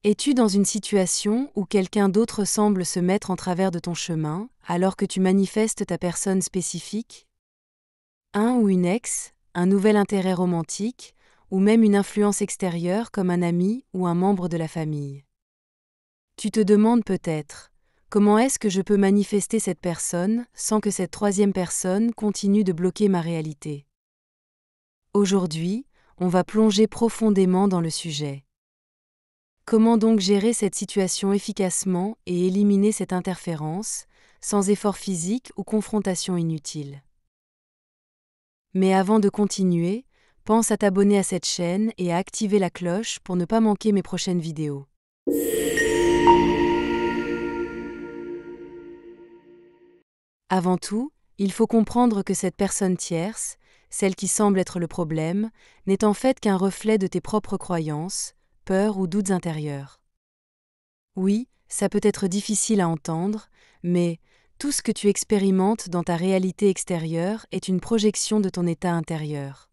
Es-tu dans une situation où quelqu'un d'autre semble se mettre en travers de ton chemin, alors que tu manifestes ta personne spécifique? Un ou une ex, un nouvel intérêt romantique, ou même une influence extérieure comme un ami ou un membre de la famille. Tu te demandes peut-être, comment est-ce que je peux manifester cette personne sans que cette troisième personne continue de bloquer ma réalité? Aujourd'hui, on va plonger profondément dans le sujet. Comment donc gérer cette situation efficacement et éliminer cette interférence, sans effort physique ou confrontation inutile? Mais avant de continuer, pense à t'abonner à cette chaîne et à activer la cloche pour ne pas manquer mes prochaines vidéos. Avant tout, il faut comprendre que cette personne tierce, celle qui semble être le problème, n'est en fait qu'un reflet de tes propres croyances, peurs ou doutes intérieurs. Oui, ça peut être difficile à entendre, mais tout ce que tu expérimentes dans ta réalité extérieure est une projection de ton état intérieur.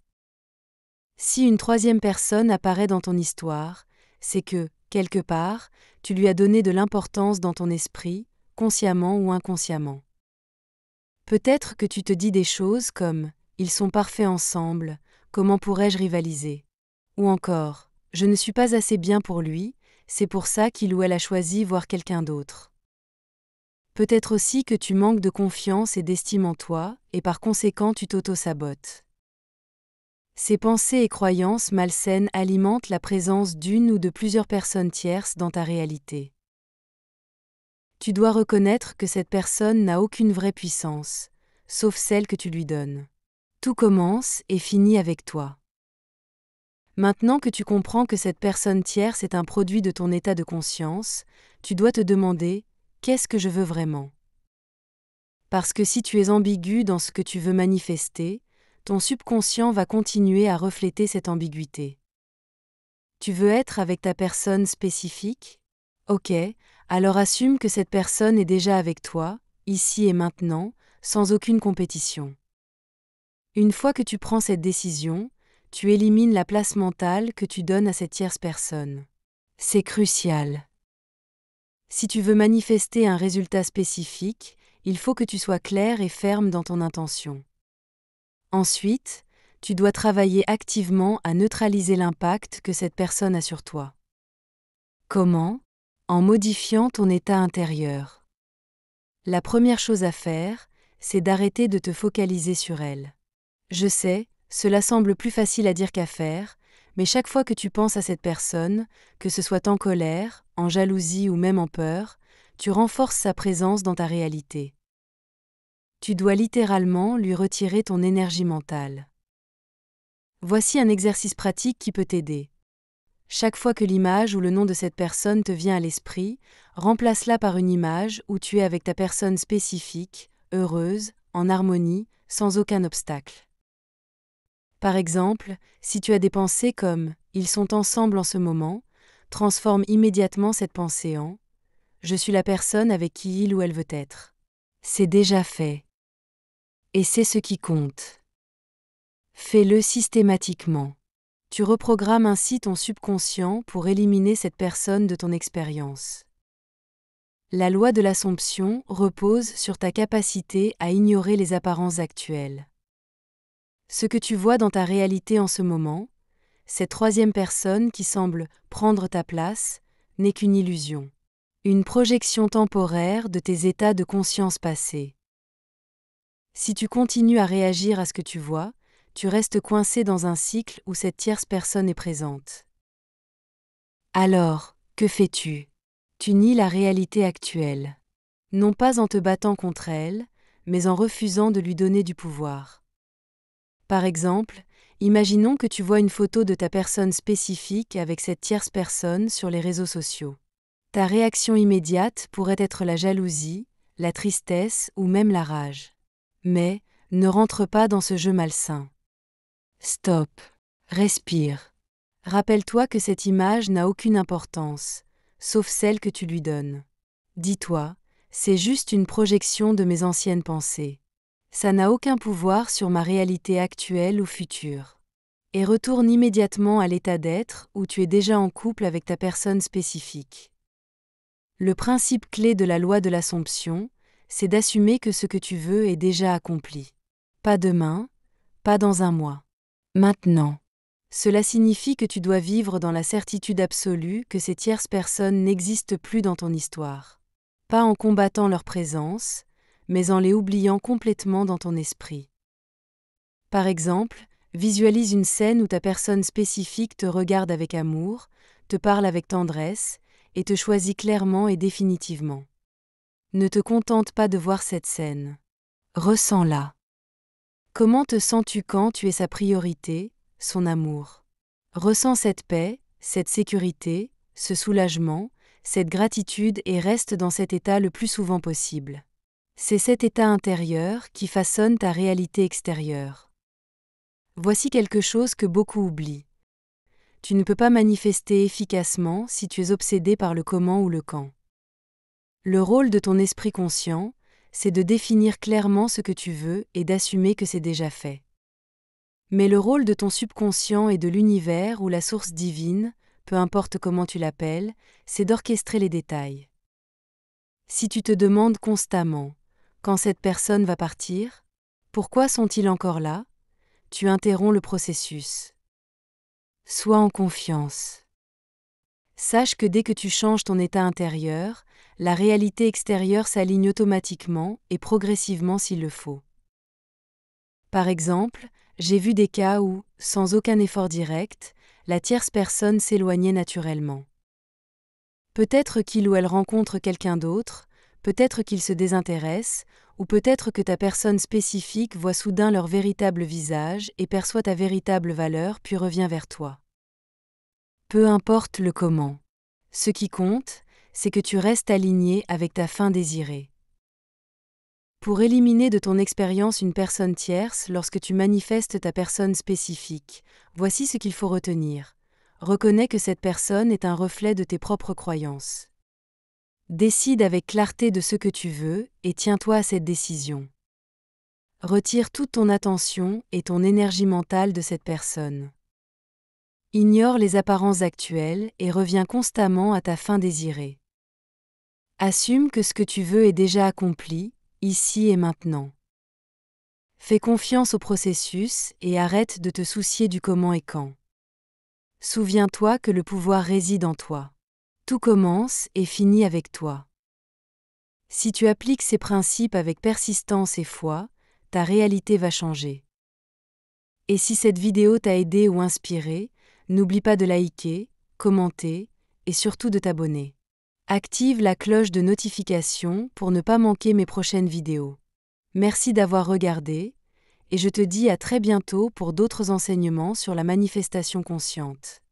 Si une troisième personne apparaît dans ton histoire, c'est que, quelque part, tu lui as donné de l'importance dans ton esprit, consciemment ou inconsciemment. Peut-être que tu te dis des choses comme « ils sont parfaits ensemble, comment pourrais-je rivaliser ?» ou encore « je ne suis pas assez bien pour lui, c'est pour ça qu'il ou elle a choisi voir quelqu'un d'autre. » Peut-être aussi que tu manques de confiance et d'estime en toi, et par conséquent tu t'auto-sabotes. Ces pensées et croyances malsaines alimentent la présence d'une ou de plusieurs personnes tierces dans ta réalité. Tu dois reconnaître que cette personne n'a aucune vraie puissance, sauf celle que tu lui donnes. Tout commence et finit avec toi. Maintenant que tu comprends que cette personne tierce est un produit de ton état de conscience, tu dois te demander « qu'est-ce que je veux vraiment ?» Parce que si tu es ambigu dans ce que tu veux manifester, ton subconscient va continuer à refléter cette ambiguïté. Tu veux être avec ta personne spécifique? Ok, alors assume que cette personne est déjà avec toi, ici et maintenant, sans aucune compétition. Une fois que tu prends cette décision, tu élimines la place mentale que tu donnes à cette tierce personne. C'est crucial. Si tu veux manifester un résultat spécifique, il faut que tu sois clair et ferme dans ton intention. Ensuite, tu dois travailler activement à neutraliser l'impact que cette personne a sur toi. Comment? En modifiant ton état intérieur. La première chose à faire, c'est d'arrêter de te focaliser sur elle. Je sais, cela semble plus facile à dire qu'à faire, mais chaque fois que tu penses à cette personne, que ce soit en colère, en jalousie ou même en peur, tu renforces sa présence dans ta réalité. Tu dois littéralement lui retirer ton énergie mentale. Voici un exercice pratique qui peut t'aider. Chaque fois que l'image ou le nom de cette personne te vient à l'esprit, remplace-la par une image où tu es avec ta personne spécifique, heureuse, en harmonie, sans aucun obstacle. Par exemple, si tu as des pensées comme « ils sont ensemble en ce moment », transforme immédiatement cette pensée en « je suis la personne avec qui il ou elle veut être ». C'est déjà fait. Et c'est ce qui compte. Fais-le systématiquement. Tu reprogrammes ainsi ton subconscient pour éliminer cette personne de ton expérience. La loi de l'Assomption repose sur ta capacité à ignorer les apparences actuelles. Ce que tu vois dans ta réalité en ce moment, cette troisième personne qui semble prendre ta place, n'est qu'une illusion. Une projection temporaire de tes états de conscience passés. Si tu continues à réagir à ce que tu vois, tu restes coincé dans un cycle où cette tierce personne est présente. Alors, que fais-tu? Tu nies la réalité actuelle. Non pas en te battant contre elle, mais en refusant de lui donner du pouvoir. Par exemple, imaginons que tu vois une photo de ta personne spécifique avec cette tierce personne sur les réseaux sociaux. Ta réaction immédiate pourrait être la jalousie, la tristesse ou même la rage. Mais, ne rentre pas dans ce jeu malsain. Stop. Respire. Rappelle-toi que cette image n'a aucune importance, sauf celle que tu lui donnes. Dis-toi, c'est juste une projection de mes anciennes pensées. Ça n'a aucun pouvoir sur ma réalité actuelle ou future. et retourne immédiatement à l'état d'être où tu es déjà en couple avec ta personne spécifique. Le principe clé de la loi de l'Assomption, c'est d'assumer que ce que tu veux est déjà accompli. Pas demain, pas dans un mois. Maintenant. Cela signifie que tu dois vivre dans la certitude absolue que ces tierces personnes n'existent plus dans ton histoire. Pas en combattant leur présence, mais en les oubliant complètement dans ton esprit. Par exemple, visualise une scène où ta personne spécifique te regarde avec amour, te parle avec tendresse et te choisit clairement et définitivement. Ne te contente pas de voir cette scène. Ressens-la. Comment te sens-tu quand tu es sa priorité, son amour? Ressens cette paix, cette sécurité, ce soulagement, cette gratitude et reste dans cet état le plus souvent possible. C'est cet état intérieur qui façonne ta réalité extérieure. Voici quelque chose que beaucoup oublient. Tu ne peux pas manifester efficacement si tu es obsédé par le comment ou le quand. Le rôle de ton esprit conscient, c'est de définir clairement ce que tu veux et d'assumer que c'est déjà fait. Mais le rôle de ton subconscient et de l'univers ou la source divine, peu importe comment tu l'appelles, c'est d'orchestrer les détails. Si tu te demandes constamment « quand cette personne va partir ? Pourquoi sont-ils encore là ?» tu interromps le processus. Sois en confiance. Sache que dès que tu changes ton état intérieur, la réalité extérieure s'aligne automatiquement et progressivement s'il le faut. Par exemple, j'ai vu des cas où, sans aucun effort direct, la tierce personne s'éloignait naturellement. Peut-être qu'il ou elle rencontre quelqu'un d'autre, peut-être qu'il se désintéresse, ou peut-être que ta personne spécifique voit soudain leur véritable visage et perçoit ta véritable valeur puis revient vers toi. Peu importe le comment. Ce qui compte, c'est que tu restes aligné avec ta fin désirée. Pour éliminer de ton expérience une personne tierce lorsque tu manifestes ta personne spécifique, voici ce qu'il faut retenir. Reconnais que cette personne est un reflet de tes propres croyances. Décide avec clarté de ce que tu veux et tiens-toi à cette décision. Retire toute ton attention et ton énergie mentale de cette personne. Ignore les apparences actuelles et reviens constamment à ta fin désirée. Assume que ce que tu veux est déjà accompli, ici et maintenant. Fais confiance au processus et arrête de te soucier du comment et quand. Souviens-toi que le pouvoir réside en toi. Tout commence et finit avec toi. Si tu appliques ces principes avec persistance et foi, ta réalité va changer. Et si cette vidéo t'a aidé ou inspiré, n'oublie pas de liker, commenter et surtout de t'abonner. Active la cloche de notification pour ne pas manquer mes prochaines vidéos. Merci d'avoir regardé, et je te dis à très bientôt pour d'autres enseignements sur la manifestation consciente.